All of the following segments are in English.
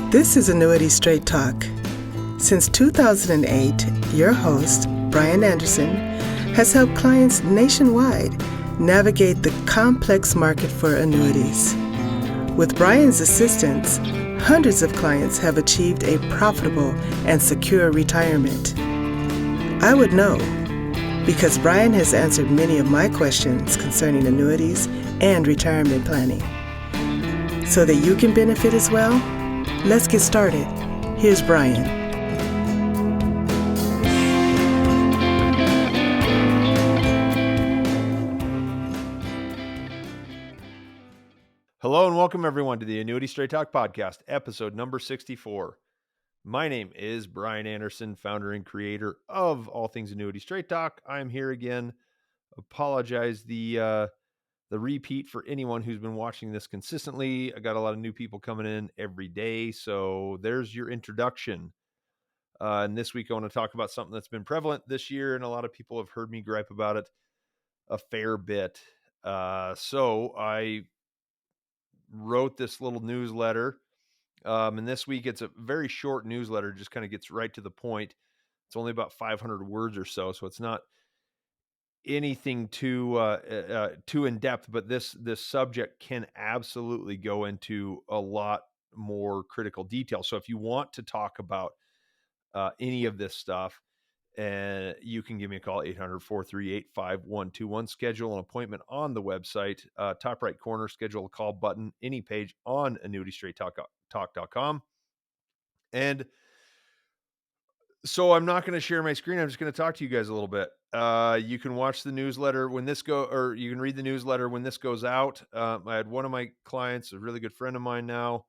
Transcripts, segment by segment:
This is Annuity Straight Talk. Since 2008, your host, Bryan Anderson, has helped clients nationwide navigate the complex market for annuities. With Bryan's assistance, hundreds of clients have achieved a profitable and secure retirement. I would know, because Bryan has answered many of my questions concerning annuities and retirement planning. So that you can benefit as well, let's get started. Here's Bryan. Hello and welcome everyone to the Annuity Straight Talk podcast, episode number 64. My name is Bryan Anderson, founder and creator of all things Annuity Straight Talk. I'm here again. Apologize the repeat for anyone who's been watching this consistently. I got a lot of new people coming in every day, so there's your introduction. And this week I want to talk about something that's been prevalent this year, and a lot of people have heard me gripe about it a fair bit. So I wrote this little newsletter. And this week it's a very short newsletter, just kind of gets right to the point. It's only about 500 words or so it's not anything too in depth, but this subject can absolutely go into a lot more critical detail. So if you want to talk about any of this stuff, and you can give me a call, 800-438-5121. Schedule an appointment on the website, top right corner, schedule a call button, any page on Talk.Com. And so I'm not going to share my screen. I'm just going to talk to you guys a little bit. You can watch the newsletter when this or you can read the newsletter when this goes out. I had one of my clients, a really good friend of mine now,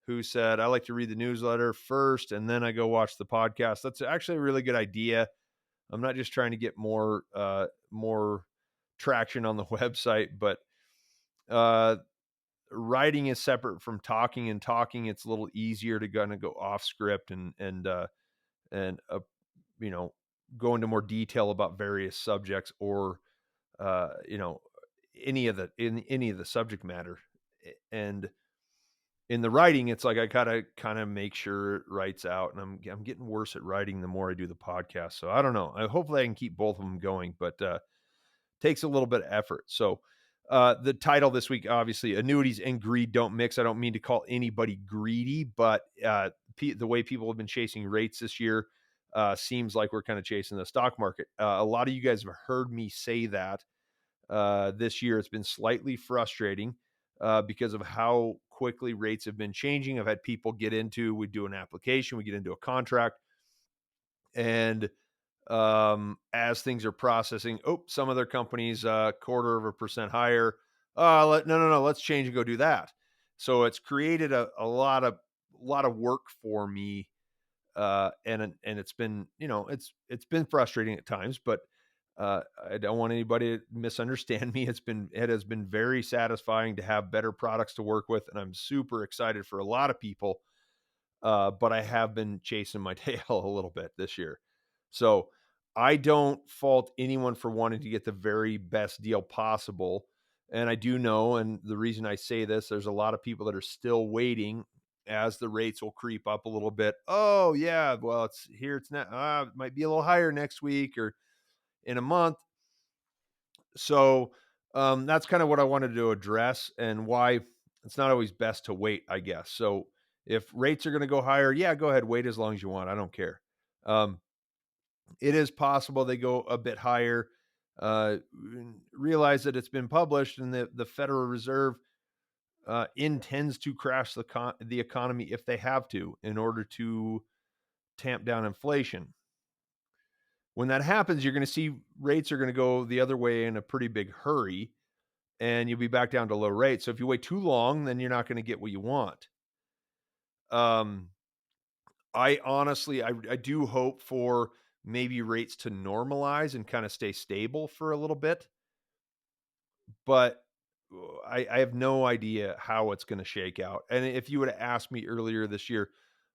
who said, I like to read the newsletter first and then I go watch the podcast. That's actually a really good idea. I'm not just trying to get more traction on the website, but writing is separate from talking, and talking, it's a little easier to kind of go off script and go into more detail about various subjects or any of the subject matter. And in the writing, it's like I gotta kind of make sure it writes out, and I'm getting worse at writing the more I do the podcast. So I don't know. Hopefully I can keep both of them going, but takes a little bit of effort. So the title this week, obviously, Annuities and Greed Don't Mix. I don't mean to call anybody greedy, but the way people have been chasing rates this year seems like we're kind of chasing the stock market. A lot of you guys have heard me say that this year. It's been slightly frustrating because of how quickly rates have been changing. I've had people we do an application, we get into a contract, and as things are processing, some other companies 0.25% higher. No, let's change and go do that. So it's created a lot of work for me, and it's been it's been frustrating at times, but I don't want anybody to misunderstand me. It has been very satisfying to have better products to work with, and I'm super excited for a lot of people. But I have been chasing my tail a little bit this year. So I don't fault anyone for wanting to get the very best deal possible. And I do know, and the reason I say this, there's a lot of people that are still waiting as the rates will creep up a little bit. Oh yeah, well it's not, it might be a little higher next week or in a month. So that's kind of what I wanted to address, and why it's not always best to wait, I guess. So if rates are going to go higher, yeah, go ahead, wait as long as you want. I don't care. It is possible they go a bit higher. Realize that it's been published and the Federal Reserve intends to crash the economy if they have to, in order to tamp down inflation. When that happens, you're going to see rates are going to go the other way in a pretty big hurry, and you'll be back down to low rates. So if you wait too long, then you're not going to get what you want. I honestly, I do hope for maybe rates to normalize and kind of stay stable for a little bit, but I have no idea how it's going to shake out. And if you would have asked me earlier this year,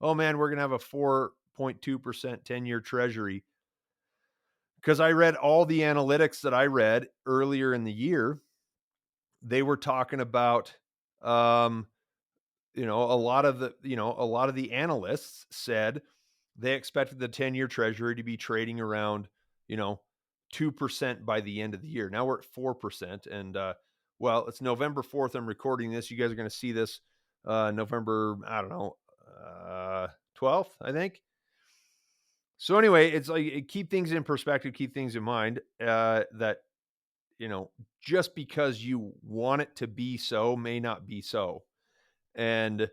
oh man, we're going to have a 4.2% 10-year treasury, because I read all the analytics that I read earlier in the year, they were talking about a lot of the analysts said they expected the 10-year treasury to be trading around, 2% by the end of the year. Now we're at 4%. And, well, it's November 4th. I'm recording this. You guys are going to see this, November, I don't know, 12th, I think. So anyway, it's like, keep things in perspective, keep things in mind, that, just because you want it to be so may not be so. And,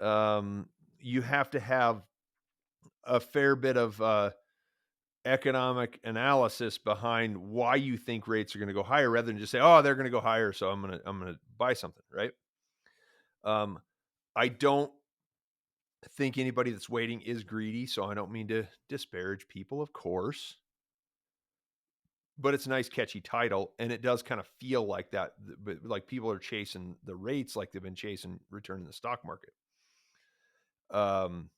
you have to have a fair bit of, economic analysis behind why you think rates are going to go higher, rather than just say, "Oh, they're going to go higher, so I'm going to buy something," right? Um, I don't think anybody that's waiting is greedy, so I don't mean to disparage people, of course. But it's a nice catchy title, and it does kind of feel like that, but like people are chasing the rates like they've been chasing return in the stock market. Um,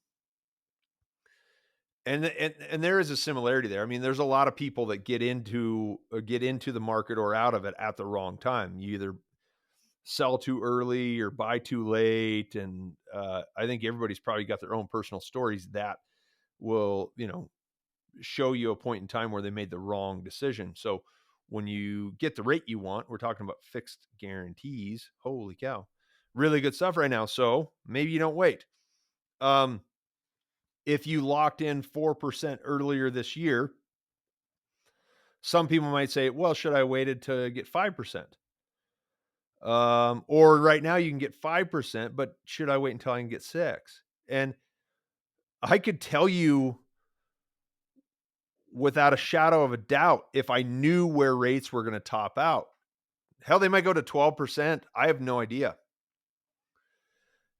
and there is a similarity there. I mean, there's a lot of people that get into the market or out of it at the wrong time. You either sell too early or buy too late, and I think everybody's probably got their own personal stories that will, show you a point in time where they made the wrong decision. So when you get the rate you want, we're talking about fixed guarantees. Holy cow, really good stuff right now. So maybe you don't wait. If you locked in 4% earlier this year, some people might say, well, should I waited to get 5%? Or right now you can get 5%, but should I wait until I can get 6? And I could tell you without a shadow of a doubt, if I knew where rates were going to top out, hell, they might go to 12%. I have no idea.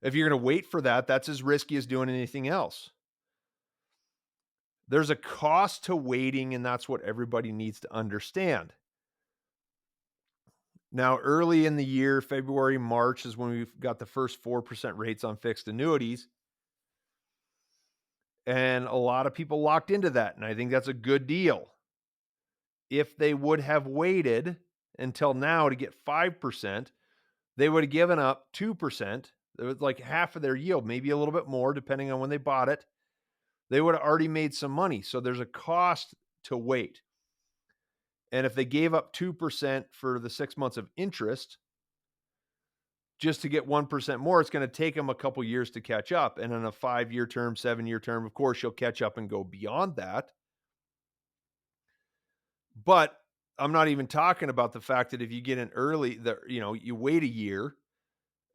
If you're going to wait for that, that's as risky as doing anything else. There's a cost to waiting, and that's what everybody needs to understand. Now, early in the year, February, March is when we've got the first 4% rates on fixed annuities. And a lot of people locked into that. And I think that's a good deal. If they would have waited until now to get 5%, they would have given up 2%. It was like half of their yield, maybe a little bit more, depending on when they bought it. They would have already made some money. So there's a cost to wait. And if they gave up 2% for the 6 months of interest, just to get 1% more, it's going to take them a couple years to catch up. And in a 5-year term, 7-year term, of course, you'll catch up and go beyond that. But I'm not even talking about the fact that if you get in early, you wait a year.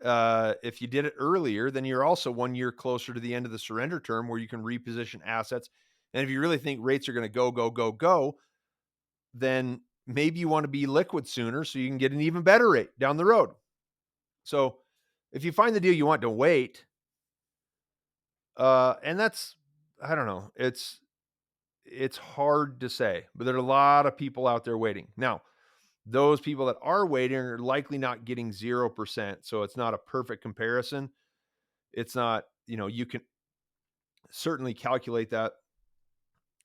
If you did it earlier, then you're also 1 year closer to the end of the surrender term where you can reposition assets. And if you really think rates are going to go, then maybe you want to be liquid sooner so you can get an even better rate down the road. So if you find the deal you want, don't wait. And that's, I don't know. It's hard to say, but there are a lot of people out there waiting. Now, those people that are waiting are likely not getting 0%. So it's not a perfect comparison. It's not, you can certainly calculate that.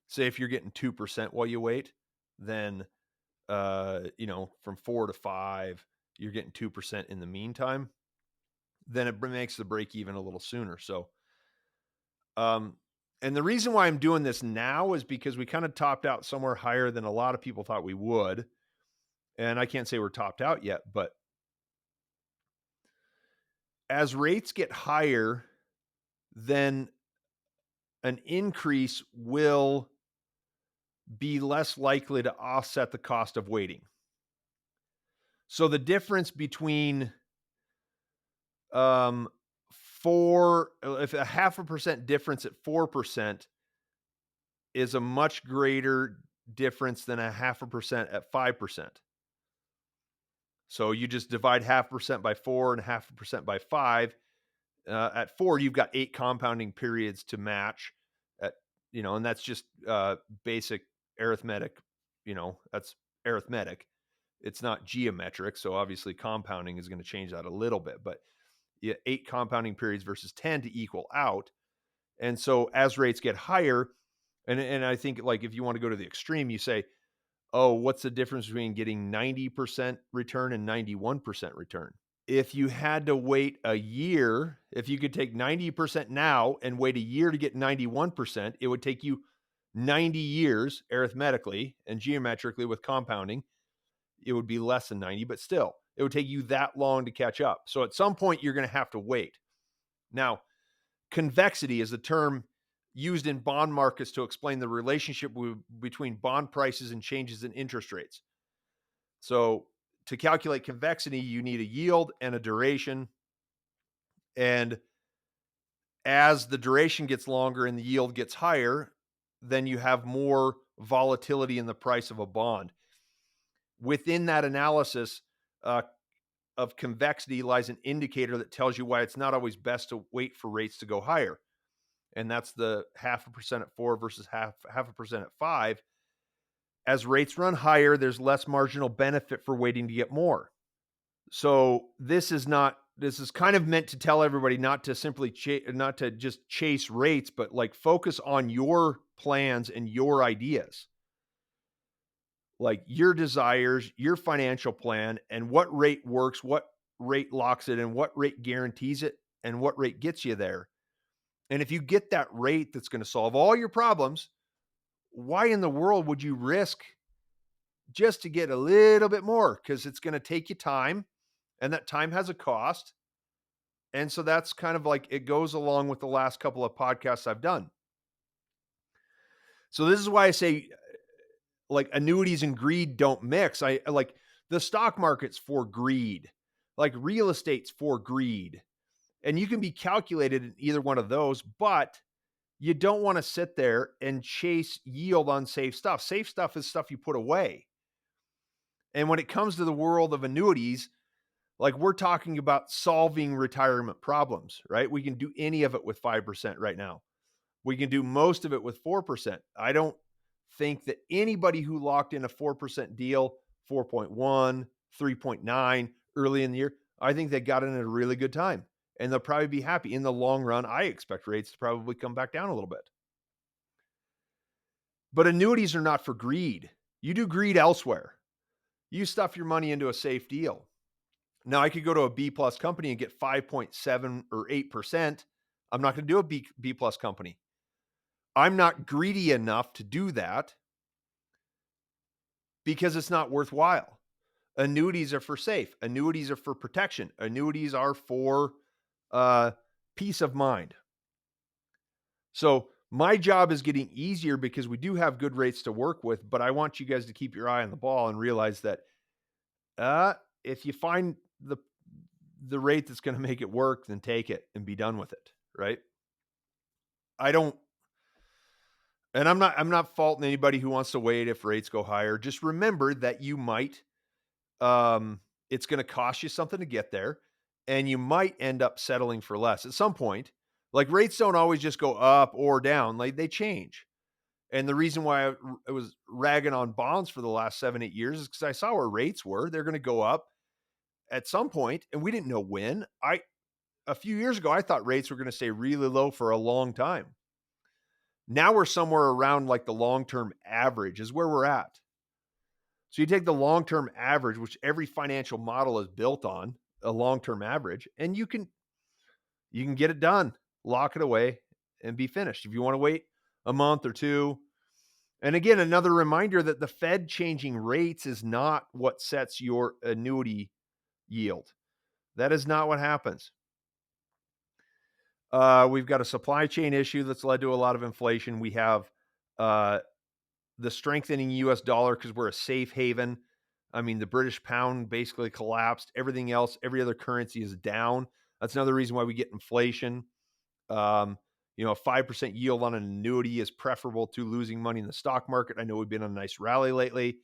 Say if you're getting 2% while you wait, then, from 4 to 5, you're getting 2% in the meantime, then it makes the break even a little sooner. So, and the reason why I'm doing this now is because we kind of topped out somewhere higher than a lot of people thought we would. And I can't say we're topped out yet, but as rates get higher, then an increase will be less likely to offset the cost of waiting. So the difference between if a 0.5% difference at 4% is a much greater difference than a 0.5% at 5%. So you just divide 0.5% by 4 and 0.5% by 5. At 4, you've got 8 compounding periods to match. And that's just basic arithmetic. That's arithmetic. It's not geometric. So obviously compounding is going to change that a little bit, but 8 compounding periods versus 10 to equal out. And so as rates get higher, and I think like if you want to go to the extreme, you say, oh, what's the difference between getting 90% return and 91% return? if you had to wait a year, if you could take 90% now and wait a year to get 91%, it would take you 90 years arithmetically and geometrically with compounding. It would be less than 90, but still, it would take you that long to catch up. So at some point, you're going to have to wait. Now, convexity is a term used in bond markets to explain the relationship between bond prices and changes in interest rates. So to calculate convexity, you need a yield and a duration. And as the duration gets longer and the yield gets higher, then you have more volatility in the price of a bond. Within that analysis of convexity lies an indicator that tells you why it's not always best to wait for rates to go higher. And that's the 0.5% at 4 versus half a percent at 5. As rates run higher, there's less marginal benefit for waiting to get more. So this is kind of meant to tell everybody not to simply not to just chase rates, but like focus on your plans and your ideas, like your desires, your financial plan, and what rate works, what rate locks it, and what rate guarantees it, and what rate gets you there. And if you get that rate that's going to solve all your problems, why in the world would you risk just to get a little bit more? Because it's going to take you time, and that time has a cost. And so that's kind of like it goes along with the last couple of podcasts I've done. So this is why I say like annuities and greed don't mix. I like the stock market's for greed, like real estate's for greed. And you can be calculated in either one of those, but you don't want to sit there and chase yield on safe stuff. Safe stuff is stuff you put away. And when it comes to the world of annuities, like we're talking about solving retirement problems, right? We can do any of it with 5% right now. We can do most of it with 4%. I don't think that anybody who locked in a 4% deal, 4.1, 3.9 early in the year, I think they got in at a really good time and they'll probably be happy. In the long run, I expect rates to probably come back down a little bit. But annuities are not for greed. You do greed elsewhere. You stuff your money into a safe deal. Now, I could go to a B plus company and get 5.7 or 8%. I'm not going to do a B plus company. I'm not greedy enough to do that because it's not worthwhile. Annuities are for safe. Annuities are for protection. Annuities are for peace of mind. So my job is getting easier because we do have good rates to work with, but I want you guys to keep your eye on the ball and realize that if you find the rate that's going to make it work, then take it and be done with it, right? I'm not faulting anybody who wants to wait if rates go higher. Just remember that you might it's going to cost you something to get there and you might end up settling for less at some point. Like rates don't always just go up or down, like they change. And the reason why I was ragging on bonds for the last 7-8 years is because I saw where rates were. They're going to go up at some point, and we didn't know when. A few years ago, I thought rates were going to stay really low for a long time. Now we're somewhere around like the long-term average is where we're at. So you take the long-term average, which every financial model is built on, a long-term average, and you can get it done, lock it away, and be finished. If you want to wait a month or two. And again, another reminder that the Fed changing rates is not what sets your annuity yield. That is not what happens. We've got a supply chain issue that's led to a lot of inflation. We have the strengthening US dollar because we're a safe haven. I mean, the British pound basically collapsed. Everything else, every other currency is down. That's another reason why we get inflation. A 5% yield on an annuity is preferable to losing money in the stock market. I know we've been on a nice rally lately.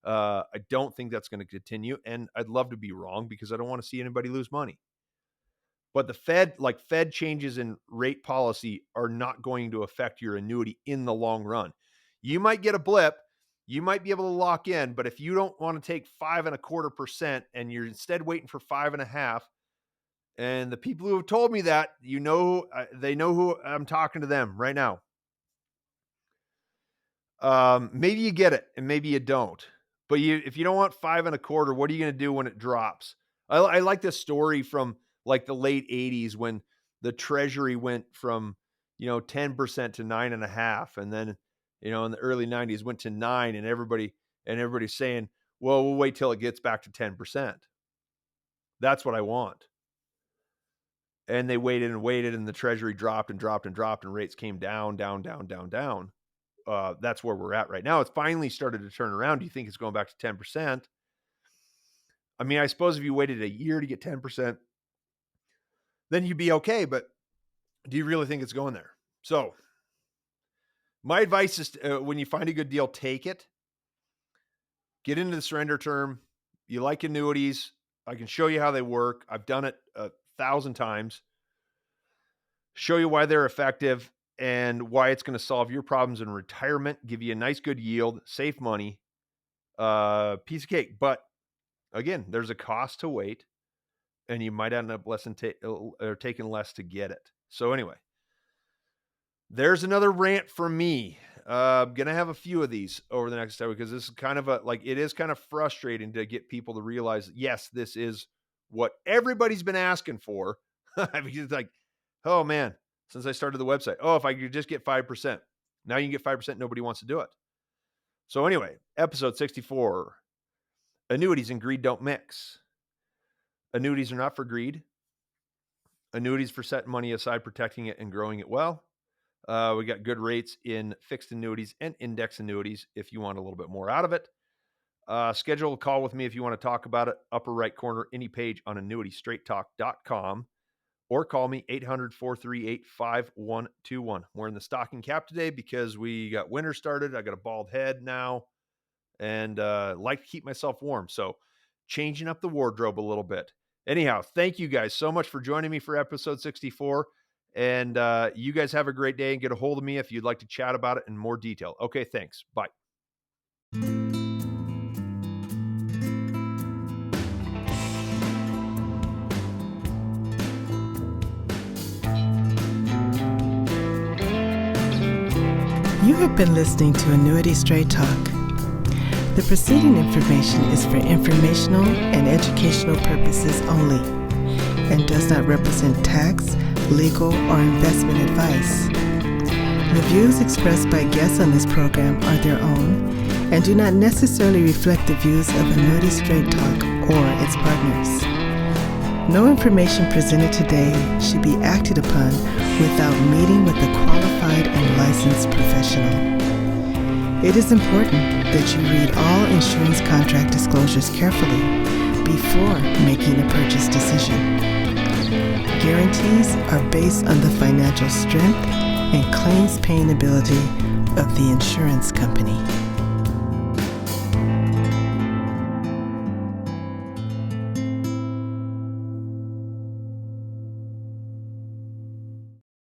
I don't think that's going to continue. And I'd love to be wrong because I don't want to see anybody lose money. But the Fed changes in rate policy are not going to affect your annuity in the long run. You might get a blip. You might be able to lock in, but if you don't want to take 5.25% and you're instead waiting for 5.5%, and the people who have told me that, they know who I'm talking to them right now. Maybe you get it and maybe you don't. But if you don't want 5.25%, what are you going to do when it drops? I like this story from like the late 80s when the Treasury went from, 10% to 9.5%. And then, in the early 90s went to 9%, and everybody's saying, well, we'll wait till it gets back to 10%. That's what I want. And they waited and waited, and the Treasury dropped and dropped and dropped, and rates came down, down, down, down, down. That's where we're at right now. It's finally started to turn around. Do you think it's going back to 10%? I mean, I suppose if you waited a year to get 10%, then you'd be okay. But do you really think it's going there? So my advice is when you find a good deal, take it. Get into the surrender term. You like annuities. I can show you how they work. I've done it 1,000 times. Show you why they're effective and why it's going to solve your problems in retirement, give you a nice, good yield, save money, piece of cake. But again, there's a cost to wait, and you might end up taking less to get it. So anyway, there's another rant from me. Gonna have a few of these over the next time, because this is kind of it is kind of frustrating to get people to realize, yes, this is what everybody's been asking for. It's like, oh man, since I started the website, if I could just get 5%. Now you can get 5%. Nobody wants to do it. So anyway, episode 64, annuities and greed don't mix. Annuities are not for greed. Annuities for setting money aside, protecting it, and growing it well. We got good rates in fixed annuities and index annuities if you want a little bit more out of it. Schedule a call with me if you want to talk about it. Upper right corner, any page on Talk.Com, or call me 800-438-5121. We're in the stocking cap today because we got winter started. I got a bald head now, and like to keep myself warm. So changing up the wardrobe a little bit. Anyhow, thank you guys so much for joining me for episode 64. And you guys have a great day, and get a hold of me if you'd like to chat about it in more detail. Okay, thanks. Bye. You have been listening to Annuity Straight Talk. The preceding information is for informational and educational purposes only and does not represent tax, legal, or investment advice. The views expressed by guests on this program are their own and do not necessarily reflect the views of Annuity Straight Talk or its partners. No information presented today should be acted upon without meeting with a qualified and licensed professional. It is important that you read all insurance contract disclosures carefully before making a purchase decision. Guarantees are based on the financial strength and claims paying ability of the insurance company.